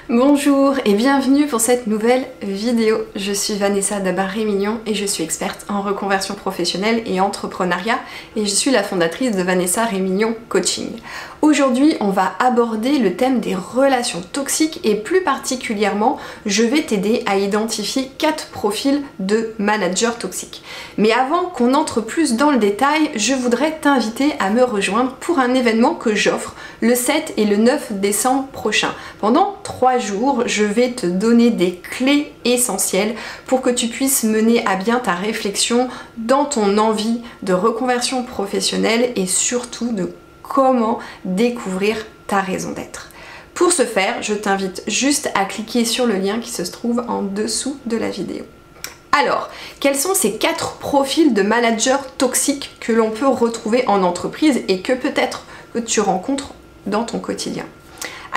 Bonjour et bienvenue pour cette nouvelle vidéo. Je suis Vanessa Dabar-Rémignon et je suis experte en reconversion professionnelle et entrepreneuriat et je suis la fondatrice de Vanessa Rémignon Coaching. Aujourd'hui, on va aborder le thème des relations toxiques et plus particulièrement, je vais t'aider à identifier 4 profils de managers toxiques. Mais avant qu'on entre plus dans le détail, je voudrais t'inviter à me rejoindre pour un événement que j'offre le 7 et le 9 décembre prochain. Pendant 3 jours, je vais te donner des clés essentielles pour que tu puisses mener à bien ta réflexion dans ton envie de reconversion professionnelle et surtout de comment découvrir ta raison d'être. Pour ce faire, je t'invite juste à cliquer sur le lien qui se trouve en dessous de la vidéo. Alors, quels sont ces 4 profils de managers toxiques que l'on peut retrouver en entreprise et que peut-être que tu rencontres dans ton quotidien?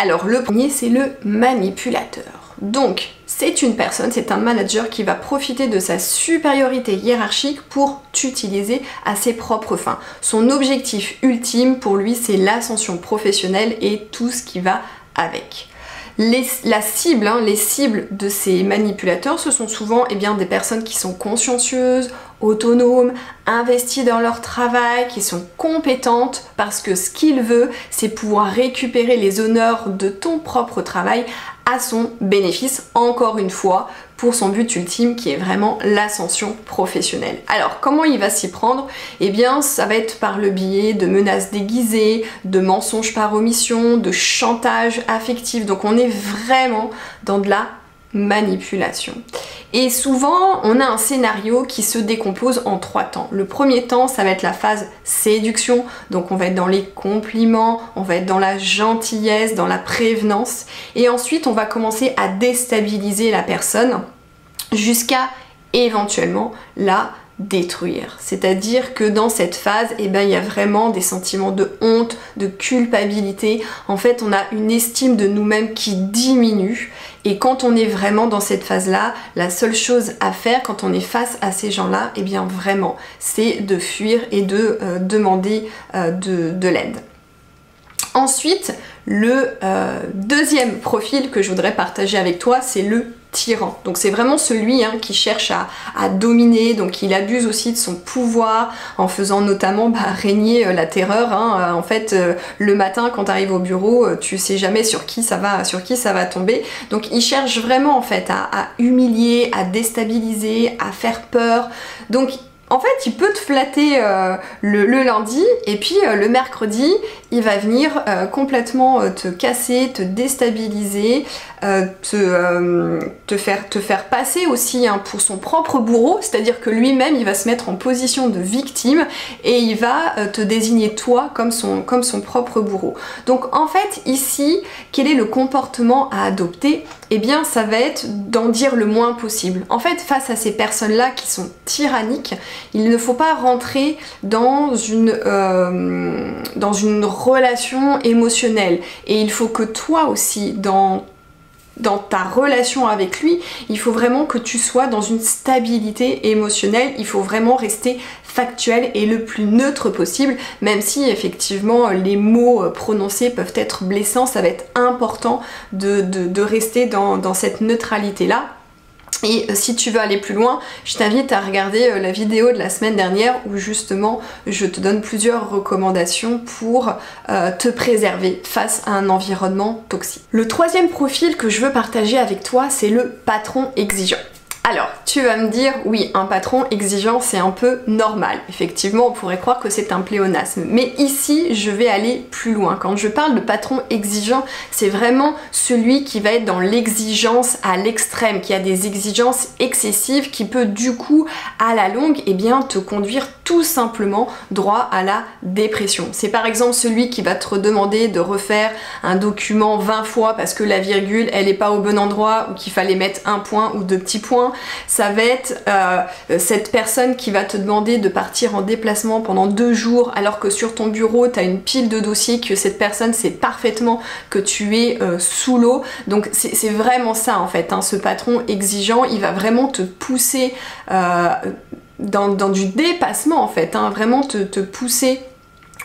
Alors, le premier, c'est le manipulateur. Donc, c'est une personne, c'est un manager qui va profiter de sa supériorité hiérarchique pour t'utiliser à ses propres fins. Son objectif ultime pour lui, c'est l'ascension professionnelle et tout ce qui va avec. La cible, les cibles de ces manipulateurs, ce sont souvent des personnes qui sont consciencieuses, autonomes, investies dans leur travail, qui sont compétentes parce que ce qu'il veut, c'est pouvoir récupérer les honneurs de ton propre travail à son bénéfice, encore une fois, pour son but ultime qui est vraiment l'ascension professionnelle. Alors, comment il va s'y prendre? Eh bien, ça va être par le biais de menaces déguisées, de mensonges par omission, de chantage affectif. Donc, on est vraiment dans de la manipulation. Et souvent, on a un scénario qui se décompose en 3 temps. Le premier temps, ça va être la phase séduction. Donc, on va être dans les compliments, on va être dans la gentillesse, dans la prévenance. Et ensuite, on va commencer à déstabiliser la personne jusqu'à éventuellement la détruire. C'est-à-dire que dans cette phase, il y a vraiment des sentiments de honte, de culpabilité. En fait, on a une estime de nous-mêmes qui diminue. Et quand on est vraiment dans cette phase-là, la seule chose à faire quand on est face à ces gens-là, vraiment, c'est de fuir et de demander de l'aide. Ensuite, le deuxième profil que je voudrais partager avec toi, c'est le tyran. Donc c'est vraiment celui qui cherche à dominer, donc il abuse aussi de son pouvoir en faisant notamment régner la terreur. En fait, le matin quand tu arrives au bureau, tu sais jamais sur qui ça va tomber. Donc il cherche vraiment en fait à humilier, à déstabiliser, à faire peur. Donc en fait, il peut te flatter le lundi et puis le mercredi, il va venir complètement te casser, te déstabiliser, te faire passer aussi pour son propre bourreau, c'est-à-dire que lui-même, il va se mettre en position de victime et il va te désigner toi comme son propre bourreau. Donc en fait, ici, quel est le comportement à adopter? Eh bien, ça va être d'en dire le moins possible. En fait, face à ces personnes-là qui sont tyranniques, il ne faut pas rentrer dans une relation émotionnelle. Et il faut que toi aussi, dans ta relation avec lui, il faut vraiment que tu sois dans une stabilité émotionnelle. Il faut vraiment rester factuel et le plus neutre possible, même si effectivement les mots prononcés peuvent être blessants. Ça va être important de rester dans cette neutralité-là. Et si tu veux aller plus loin, je t'invite à regarder la vidéo de la semaine dernière où justement je te donne plusieurs recommandations pour te préserver face à un environnement toxique. Le troisième profil que je veux partager avec toi, c'est le patron exigeant. Alors, tu vas me dire, oui, un patron exigeant, c'est un peu normal. Effectivement, on pourrait croire que c'est un pléonasme. Mais ici, je vais aller plus loin. Quand je parle de patron exigeant, c'est vraiment celui qui va être dans l'exigence à l'extrême, qui a des exigences excessives, qui peut du coup, à la longue, te conduire tout simplement droit à la dépression. C'est par exemple celui qui va te demander de refaire un document 20 fois parce que la virgule, elle n'est pas au bon endroit ou qu'il fallait mettre un point ou 2 petits points. Ça va être cette personne qui va te demander de partir en déplacement pendant 2 jours alors que sur ton bureau tu as une pile de dossiers, que cette personne sait parfaitement que tu es sous l'eau. Donc c'est vraiment ça en fait, ce patron exigeant, il va vraiment te pousser dans du dépassement en fait, vraiment te pousser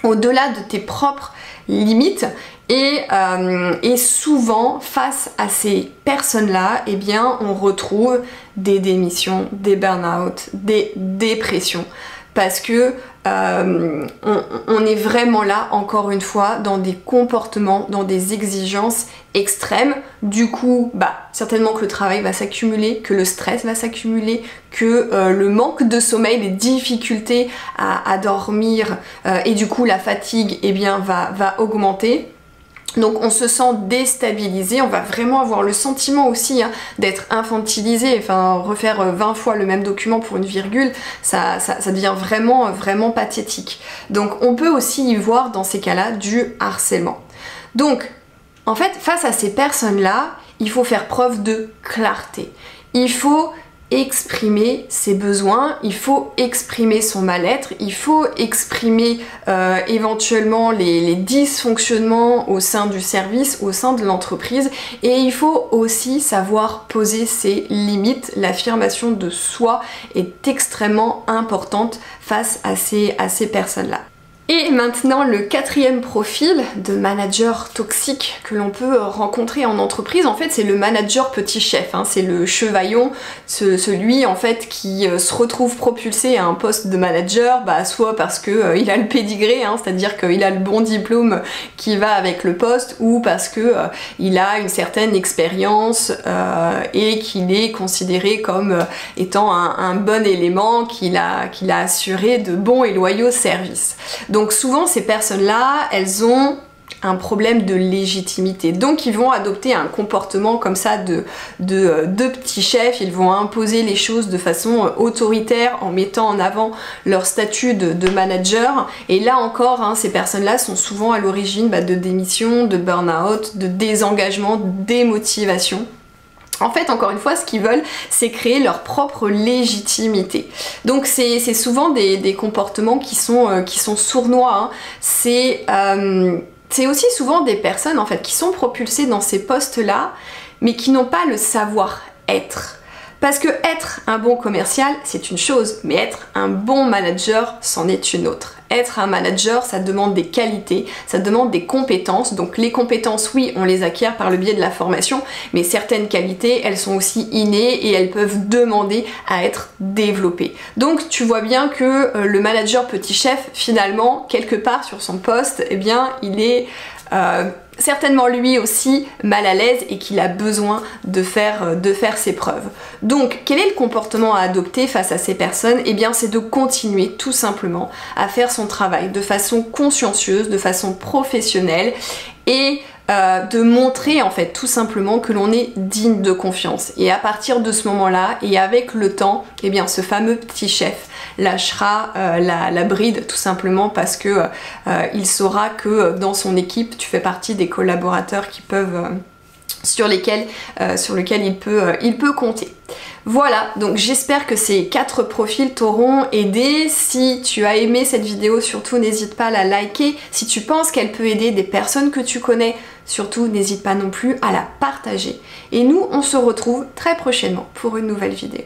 au-delà de tes propres limites Et souvent, face à ces personnes-là, eh bien, on retrouve des démissions, des burn-out, des dépressions. Parce que on est vraiment là, encore une fois, dans des comportements, dans des exigences extrêmes. Du coup, certainement que le travail va s'accumuler, que le stress va s'accumuler, que le manque de sommeil, les difficultés à dormir et du coup la fatigue, eh bien, va augmenter. Donc on se sent déstabilisé, on va vraiment avoir le sentiment aussi d'être infantilisé, enfin refaire 20 fois le même document pour une virgule, ça devient vraiment pathétique. Donc on peut aussi y voir dans ces cas-là du harcèlement. Donc en fait face à ces personnes-là, il faut faire preuve de clarté. Il faut exprimer ses besoins, il faut exprimer son mal-être, il faut exprimer éventuellement les dysfonctionnements au sein du service, au sein de l'entreprise, et il faut aussi savoir poser ses limites. L'affirmation de soi est extrêmement importante face à ces personnes-là. Et maintenant, le quatrième profil de manager toxique que l'on peut rencontrer en entreprise, en fait, c'est le manager petit chef. C'est le chevaillon, celui en fait qui se retrouve propulsé à un poste de manager, soit parce que il a le pédigré, c'est-à-dire qu'il a le bon diplôme qui va avec le poste, ou parce que il a une certaine expérience et qu'il est considéré comme étant un bon élément, qu'il a assuré de bons et loyaux services. Donc souvent ces personnes-là, elles ont un problème de légitimité. Donc ils vont adopter un comportement comme ça de petits chefs, ils vont imposer les choses de façon autoritaire en mettant en avant leur statut de manager. Et là encore, ces personnes-là sont souvent à l'origine de démissions, de burn-out, de désengagement, de démotivation. En fait, encore une fois, ce qu'ils veulent, c'est créer leur propre légitimité. Donc c'est souvent des comportements qui sont sournois. C'est aussi souvent des personnes en fait qui sont propulsées dans ces postes-là, mais qui n'ont pas le savoir-être. Parce que être un bon commercial, c'est une chose, mais être un bon manager, c'en est une autre. Être un manager, ça demande des qualités, ça demande des compétences. Donc les compétences, oui, on les acquiert par le biais de la formation, mais certaines qualités, elles sont aussi innées et elles peuvent demander à être développées. Donc tu vois bien que le manager petit chef, finalement, quelque part sur son poste, eh bien, il est certainement lui aussi mal à l'aise et qu'il a besoin de faire ses preuves. Donc quel est le comportement à adopter face à ces personnes? Eh bien c'est de continuer tout simplement à faire son travail de façon consciencieuse, de façon professionnelle et de montrer en fait tout simplement que l'on est digne de confiance. Et à partir de ce moment-là et avec le temps, eh bien ce fameux petit chef lâchera la bride tout simplement parce que il saura que dans son équipe tu fais partie des collaborateurs qui peuvent sur lequel il peut compter. Voilà, donc j'espère que ces 4 profils t'auront aidé. Si tu as aimé cette vidéo, surtout n'hésite pas à la liker. Si tu penses qu'elle peut aider des personnes que tu connais, surtout n'hésite pas non plus à la partager. Et nous, on se retrouve très prochainement pour une nouvelle vidéo.